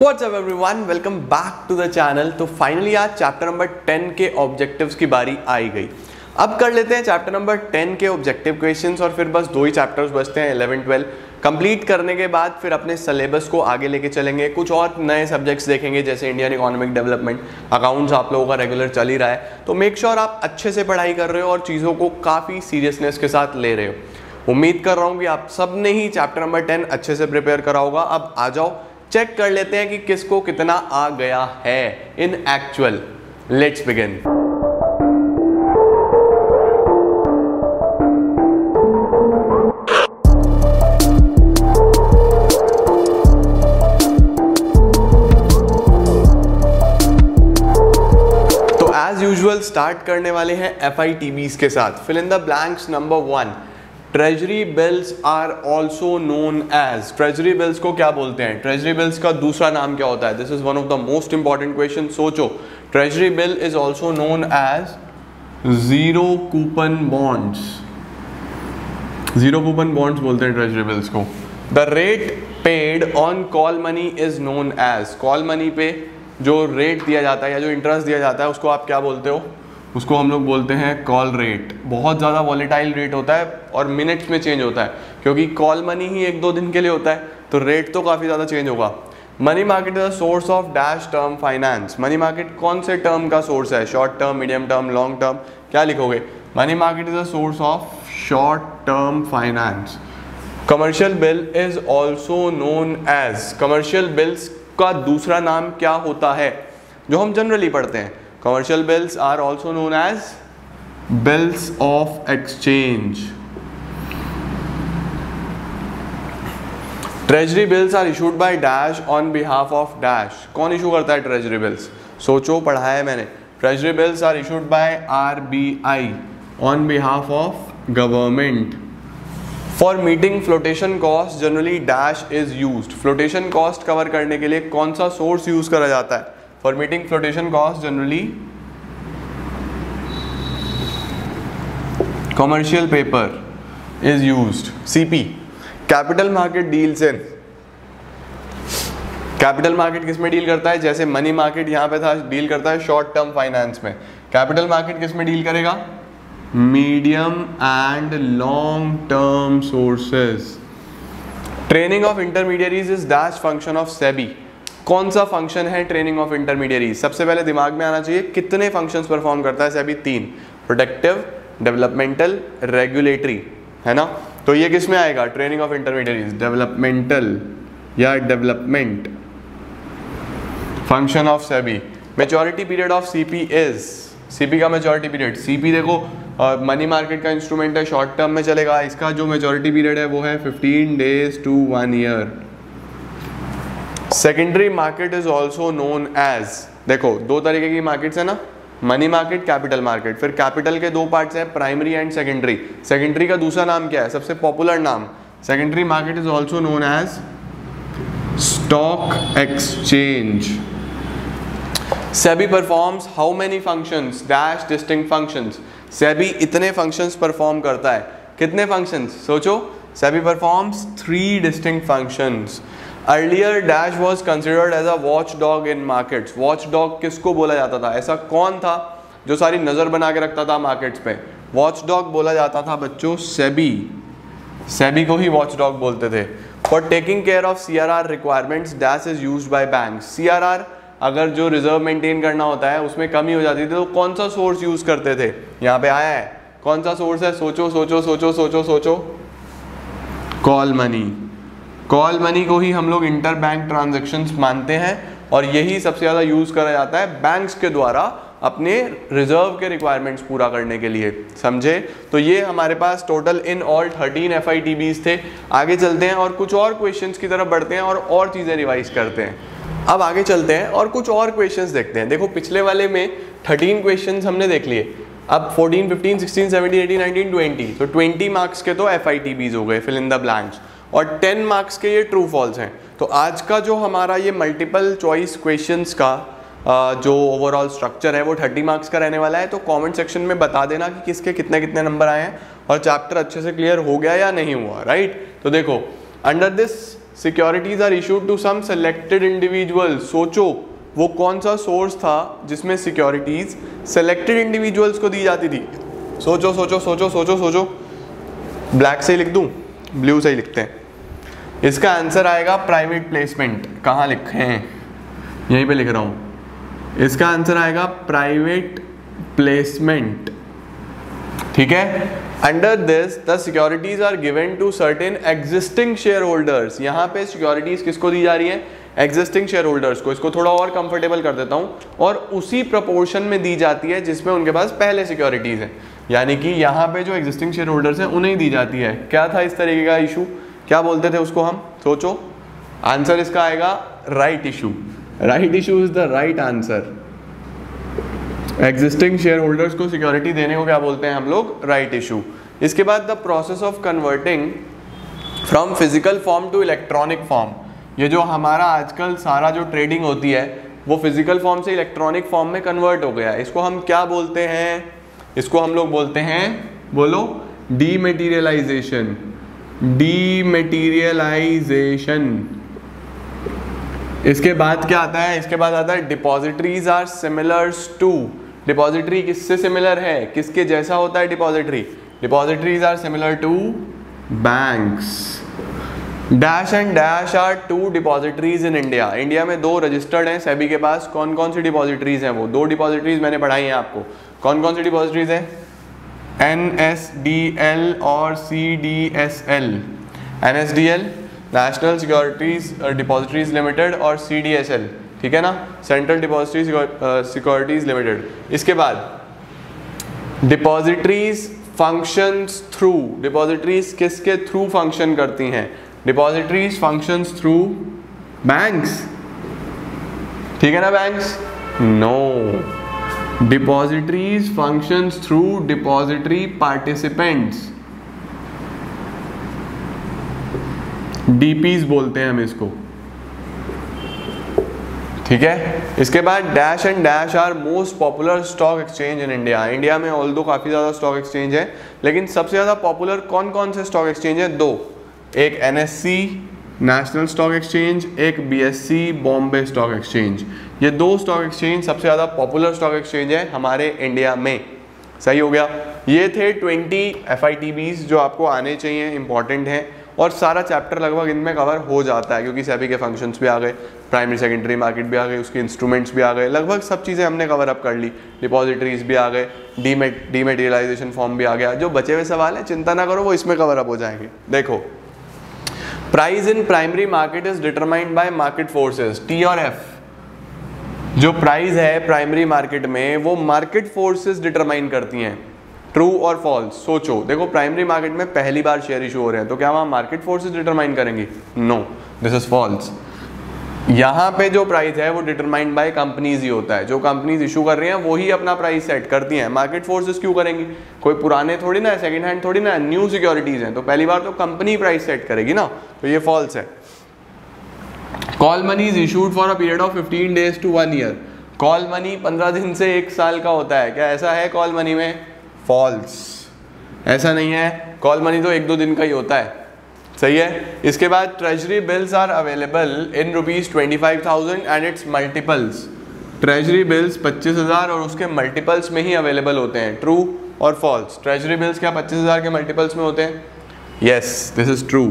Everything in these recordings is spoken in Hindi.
WhatsApp everyone, welcome back to the channel. तो फाइनली आज चैप्टर नंबर 10 के ऑब्जेक्टिव्स की बारी आई गई। अब कर लेते हैं चैप्टर नंबर 10 के ऑब्जेक्टिव क्वेश्चंस और फिर बस दो ही चैप्टर्स बचते हैं 11, 12 कंप्लीट करने के बाद फिर अपने सिलेबस को आगे लेके चलेंगे। कुछ और नए सब्जेक्ट्स देखेंगे जैसे इंडियन इकोनॉमिक डेवलपमेंट, अकाउंट्स आप लोगों का रेगुलर चल ही रहा है, तो मेक श्योर आप अच्छे से पढ़ाई कर रहे हो और चीज़ों को काफ़ी सीरियसनेस के साथ ले रहे हो। उम्मीद कर रहा हूँ कि आप सब ने ही चैप्टर नंबर 10 अच्छे से प्रिपेयर करा होगा। अब आ जाओ चेक कर लेते हैं कि किसको कितना आ गया है इन एक्चुअल। Let's begin. तो एज यूजुअल स्टार्ट करने वाले हैं FITBs के साथ। Fill in the blanks. Number 1, treasury bills are also known as. Treasury bills को क्या बोलते हैं? ट्रेजरी बिल्स का दूसरा नाम क्या होता है? This is one of the most important question. सोचो, treasury bill is also known as zero coupon bonds. Zero coupon bonds बोलते हैं ट्रेजरी बिल्स को। The rate paid on call money is known as. Call money पे जो रेट दिया जाता है या जो इंटरेस्ट दिया जाता है उसको आप क्या बोलते हो? उसको हम लोग बोलते हैं कॉल रेट। बहुत ज़्यादा वॉलेटाइल रेट होता है और मिनट्स में चेंज होता है, क्योंकि कॉल मनी ही 1-2 दिन के लिए होता है, तो रेट तो काफ़ी ज़्यादा चेंज होगा। Money market is a source of dash term finance. Money market कौन से टर्म का सोर्स है? Short term, medium term, long term? क्या लिखोगे? Money market is a source of short term finance. Commercial bill is also known as. Commercial bills का दूसरा नाम क्या होता है जो हम जनरली पढ़ते हैं? Commercial bills are also known as bills of exchange. Treasury bills are issued by dash on behalf of dash. कौन इशू करता है ट्रेजरी बिल्स? सोचो, पढ़ा है मैंने। Treasury bills are issued by RBI on behalf of government. For meeting flotation cost generally dash is used. Flotation cost cover करने के लिए कौन सा सोर्स यूज करा जाता है? For meeting flotation costs generally commercial paper is used. CP, capital market deals in. Capital market किस में डील करता है? जैसे मनी मार्केट यहाँ पे था, डील करता है शॉर्ट टर्म फाइनेंस में। कैपिटल मार्केट किस में डील करेगा? Medium and long term sources. Training of intermediaries is dash function of SEBI. कौन सा फंक्शन है ट्रेनिंग ऑफ इंटरमीडियरी? सबसे पहले दिमाग में आना चाहिए कितने फंक्शंस परफॉर्म करता है सेबी? 3, प्रोटेक्टिव, डेवलपमेंटल, रेगुलेटरी, है ना? तो ये किस में आएगा? ट्रेनिंग ऑफ इंटरमीडियरीज, डेवलपमेंटल या development function of SEBI. Maturity period of CP is. CP का मेच्योरिटी पीरियड, सीपी देखो मनी मार्केट का इंस्ट्रूमेंट है, शॉर्ट टर्म में चलेगा। इसका जो मेच्योरिटी पीरियड है वो है 15 days to 1 year। Secondary market is also known as. देखो, दो तरीके की मार्केट्स है ना, मनी मार्केट, कैपिटल मार्केट। फिर कैपिटल के दो पार्ट्स हैं, प्राइमरी एंड सेकेंडरी। सेकेंडरी का दूसरा नाम क्या है? सबसे पॉपुलर नाम, secondary market is also known as stock exchange. SEBI performs how many functions dash distinct functions. SEBI इतने फंक्शंस परफॉर्म करता है। कितने फंक्शंस? सोचो, SEBI performs 3 distinct functions. Earlier dash was considered as a watch dog in markets. Watch dog किसको बोला जाता था? ऐसा कौन था जो सारी नजर बना के रखता था मार्केट्स पे? वॉच डॉग बोला जाता था बच्चों सेबी। सेबी को ही वॉच डॉग बोलते थे। For taking care of CRR requirements dash is used by banks. CRR अगर जो रिजर्व मेंटेन करना होता है उसमें कमी हो जाती थी तो कौन सा सोर्स यूज करते थे? यहाँ पे आया है, कौन सा सोर्स है? सोचो सोचो सोचो सोचो सोचो, कॉल मनी। कॉल मनी को ही हम लोग इंटर बैंक ट्रांजैक्शंस मानते हैं और यही सबसे ज़्यादा यूज़ करा जाता है बैंक्स के द्वारा अपने रिजर्व के रिक्वायरमेंट्स पूरा करने के लिए। समझे? तो ये हमारे पास टोटल इन ऑल 13 FITBs थे। आगे चलते हैं और कुछ और क्वेश्चंस की तरफ बढ़ते हैं और चीज़ें रिवाइज करते हैं। अब आगे चलते हैं और कुछ और क्वेश्चंस देखते हैं। देखो, पिछले वाले में 13 क्वेश्चंस हमने देख लिए। अब 14, 15, 16, 17, 18, 19, 20, तो 20 मार्क्स के तो FITBs हो गए, फिल इन द ब्लैंक्स, और 10 मार्क्स के ये ट्रू फॉल्स हैं। तो आज का जो हमारा ये मल्टीपल चॉइस क्वेश्चंस का जो ओवरऑल स्ट्रक्चर है वो 30 मार्क्स का रहने वाला है। तो कमेंट सेक्शन में बता देना कि किसके कितने कितने नंबर आए हैं और चैप्टर अच्छे से क्लियर हो गया या नहीं हुआ, राइट? तो देखो, under this securities are issued to some selected individuals. सोचो वो कौन सा सोर्स था जिसमें सिक्योरिटीज सेलेक्टेड इंडिविजुअल्स को दी जाती थी। सोचो सोचो सोचो सोचो सोचो। ब्लैक से ही लिख दूं, ब्लू से ही लिखते हैं। इसका आंसर आएगा प्राइवेट प्लेसमेंट। कहाँ लिखे हैं, यहीं पे लिख रहा हूं। इसका आंसर आएगा प्राइवेट प्लेसमेंट, ठीक है। Under this the securities are given to certain existing share holders. यहाँ पे सिक्योरिटीज किसको दी जा रही है, एग्जिस्टिंग शेयर होल्डर्स को। इसको थोड़ा और कंफर्टेबल कर देता हूँ, और उसी प्रपोर्शन में दी जाती है जिसमें उनके पास पहले सिक्योरिटीज है। यानी कि यहाँ पे जो एग्जिस्टिंग शेयर होल्डर्स हैं उन्हें दी जाती है। क्या था इस तरीके का इशू, क्या बोलते थे उसको हम, सोचो। आंसर इसका आएगा right issue. Right issue is the right answer. Existing share holders को सिक्योरिटी देने को क्या बोलते हैं हम लोग, राइट इशू। इसके बाद the process of converting from physical form to electronic form. ये जो हमारा आजकल सारा जो ट्रेडिंग होती है वो फिजिकल फॉर्म से इलेक्ट्रॉनिक फॉर्म में कन्वर्ट हो गया है। इसको हम क्या बोलते हैं, इसको हम लोग बोलते हैं, बोलो, डीमेटीरियलाइजेशन। डीमेटीरियलाइजेशन। इसके बाद क्या आता है, इसके बाद आता है depositories are similars to. Depository किससे सिमिलर है, किसके जैसा होता है depository, depositories are similar to banks. Dash and dash are two depositories in India. India में दो रजिस्टर्ड हैं सेबी के पास। कौन कौन सी डिपॉजिटरीज हैं, वो दो डिपॉजिटरीज मैंने पढ़ाई हैं आपको। कौन कौन सी डिपॉजिटरीज हैं, NSDL और CDSL। NSDL national securities depositories limited और CDSL, ठीक है ना, सेंट्रल डिपॉजिटरी सिक्योरिटीज लिमिटेड। इसके बाद डिपॉजिटरीज फंक्शंस थ्रू। डिपॉजिटरीज किसके थ्रू फंक्शन करती हैं, डिपॉजिटरीज फंक्शंस थ्रू बैंक्स, ठीक है ना, banks. No, depositories functions through depository participants, DPs बोलते हैं हम इसको, ठीक है। इसके बाद dash and dash are most popular stock exchange in India. India में ऑल्दो काफ़ी ज़्यादा स्टॉक एक्सचेंज है, लेकिन सबसे ज़्यादा पॉपुलर कौन कौन से स्टॉक एक्सचेंज है, दो। एक NSE नेशनल स्टॉक एक्सचेंज, एक BSE बॉम्बे स्टॉक एक्सचेंज। ये दो स्टॉक एक्सचेंज सबसे ज़्यादा पॉपुलर स्टॉक एक्सचेंज है हमारे इंडिया में। सही हो गया। ये थे 20 FITBs जो आपको आने चाहिए, इंपॉर्टेंट हैं, और सारा चैप्टर लगभग इनमें कवर हो जाता है क्योंकि सेबी के फंक्शंस भी आ गए, प्राइमरी सेकेंडरी मार्केट भी आ गई, उसके इंस्ट्रूमेंट्स भी आ गए, लगभग सब चीज़ें हमने कवर अप कर ली। डिपॉजिटरीज भी आ गए, डीमेटीरियलाइजेशन फॉर्म भी आ गया। जो बचे हुए सवाल हैं चिंता ना करो, वो इसमें कवर अप हो जाएंगे। देखो, price in primary market is determined by market forces, T और F। जो प्राइस है प्राइमरी मार्केट में वो मार्केट फोर्सेस डिटरमाइन करती हैं। ट्रू और फॉल्स, सोचो। देखो, प्राइमरी मार्केट में पहली बार शेयर इशू हो रहे हैं, तो क्या वहाँ मार्केट फोर्सेस डिटरमाइन करेंगी, नो, दिस इज फॉल्स। यहाँ पे जो प्राइस है वो डिटरमाइंड बाय कंपनीज ही होता है। जो कंपनीज इशू कर रही हैं वही अपना प्राइस सेट करती हैं। मार्केट फोर्सेस क्यों करेंगी, कोई पुराने थोड़ी ना, सेकंड हैंड थोड़ी ना, न्यू सिक्योरिटीज हैं, तो पहली बार तो कंपनी प्राइस सेट करेगी ना, तो ये फॉल्स है। Call money is issued for a period of 15 days to 1 year। Call money 15 दिन से 1 साल का होता है, क्या ऐसा है कॉल मनी में, फॉल्स, ऐसा नहीं है। कॉल मनी तो 1-2 दिन का ही होता है, सही है। इसके बाद treasury bills are available in ₹25,000 and its multiples. Treasury bills 25,000 और उसके मल्टीपल्स में ही अवेलेबल होते हैं, ट्रू और फॉल्स। ट्रेजरी बिल्स क्या 25,000 के मल्टीपल्स में होते हैं, यस, दिस इज ट्रू।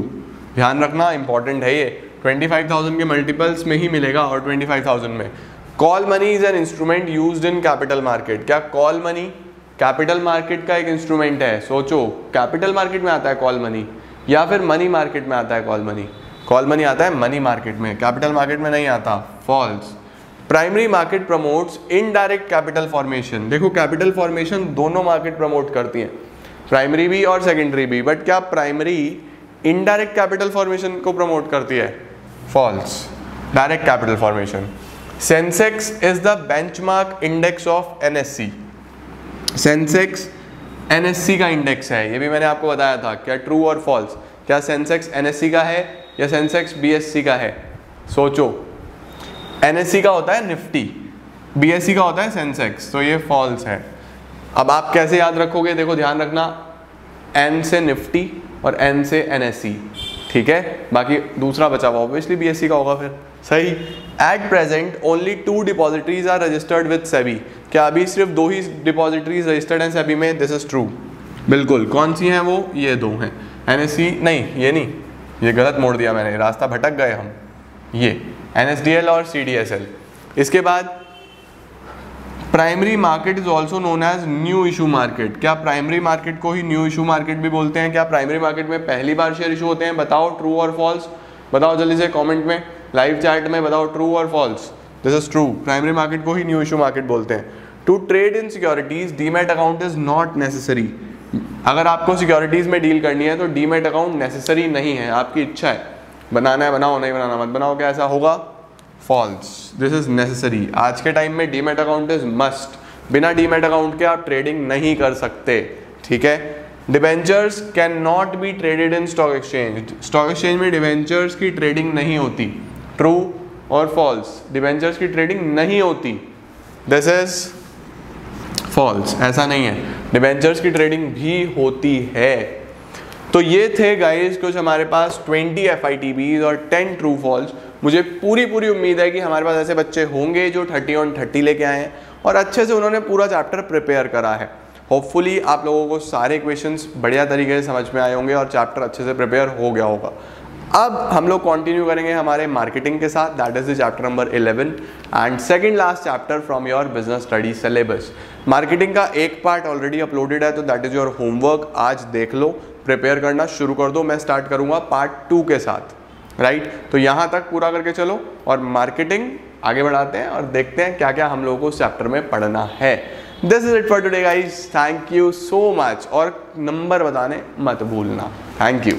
ध्यान रखना, इंपॉर्टेंट है ये, 25,000 के मल्टीपल्स में ही मिलेगा और 25,000 में। Call money is an instrument used in capital market. क्या कॉल मनी कैपिटल मार्केट का एक इंस्ट्रूमेंट है, सोचो। कैपिटल मार्केट में आता है कॉल मनी या फिर मनी मार्केट में आता है कॉल मनी, कॉल मनी आता है मनी मार्केट में, कैपिटल मार्केट में नहीं आता, false. Primary market promotes indirect capital formation. देखो, कैपिटल फॉर्मेशन दोनों मार्केट प्रमोट करती हैं, प्राइमरी भी और सेकेंडरी भी, बट क्या प्राइमरी इनडायरेक्ट कैपिटल फॉर्मेशन को प्रमोट करती है, false, direct capital formation. Sensex is the benchmark index of NSE। Sensex NSE का इंडेक्स है, ये भी मैंने आपको बताया था। क्या ट्रू और फॉल्स, क्या सेंसेक्स NSE का है या सेंसेक्स BSE का है, सोचो। NSE का होता है निफ्टी, BSE का होता है सेंसेक्स, तो ये फॉल्स है। अब आप कैसे याद रखोगे, देखो ध्यान रखना, N से निफ्टी और N से NSE, ठीक है, बाकी दूसरा बचा हुआ ऑब्वियसली बीएससी का होगा फिर। सही। At present only 2 depositories are registered with SEBI. क्या अभी सिर्फ 2 ही डिपॉजिटरीज रजिस्टर्ड हैं सेबी में? दिस इज ट्रू, बिल्कुल। कौन सी हैं वो? ये 2 हैं, एनएससी नहीं, ये नहीं, ये गलत मोड़ दिया मैंने, रास्ता भटक गए हम। ये एनएसडीएल और सीडीएसएल। इसके बाद primary market is also known as new issue market. क्या प्राइमरी मार्केट को ही न्यू इशू मार्केट भी बोलते हैं? क्या प्राइमरी मार्केट में पहली बार शेयर इशू होते हैं? बताओ ट्रू और फॉल्स, बताओ जल्दी से कमेंट में, लाइव चैट में बताओ ट्रू और false. This is true, primary market को ही न्यू इशू मार्केट बोलते हैं। To trade in securities demat account is not necessary. अगर आपको सिक्योरिटीज में डील करनी है तो डीमैट अकाउंट नेसेसरी नहीं है, आपकी इच्छा है, बनाना है बनाओ, नहीं बनाना मत बनाओ। क्या ऐसा होगा? False, this is necessary. आज के टाइम में डीमैट अकाउंट इज मस्ट, बिना डीमैट अकाउंट के आप ट्रेडिंग नहीं कर सकते, ठीक है। Debentures can not be traded in stock exchange. Stock exchange में डिबेंचर्स की ट्रेडिंग नहीं होती। ट्रू और फॉल्स? डिबेंचर्स की ट्रेडिंग नहीं होती, दिस इज फॉल्स, ऐसा नहीं है, डिबेंचर्स की ट्रेडिंग भी होती है। तो ये थे गाइस कुछ हमारे पास 20 FITBs और 10 ट्रू फॉल्स। मुझे पूरी उम्मीद है कि हमारे पास ऐसे बच्चे होंगे जो 30 on 30 लेके आए हैं और अच्छे से उन्होंने पूरा चैप्टर प्रिपेयर करा है। होपफुली आप लोगों को सारे क्वेश्चंस बढ़िया तरीके से समझ में आए होंगे और चैप्टर अच्छे से प्रिपेयर हो गया होगा। अब हम लोग कंटिन्यू करेंगे हमारे मार्केटिंग के साथ, that is the chapter number 11 and second last chapter from your business study syllabus. Marketing का एक पार्ट ऑलरेडी अपलोडेड है, तो दैट इज योर होमवर्क, आज देख लो, प्रिपेयर करना शुरू कर दो। मैं स्टार्ट करूंगा पार्ट 2 के साथ, राइट। तो यहाँ तक पूरा करके चलो और मार्केटिंग आगे बढ़ाते हैं और देखते हैं क्या क्या हम लोगों को उस चैप्टर में पढ़ना है। This is it for today guys, thank you so much और नंबर बताने मत भूलना, थैंक यू।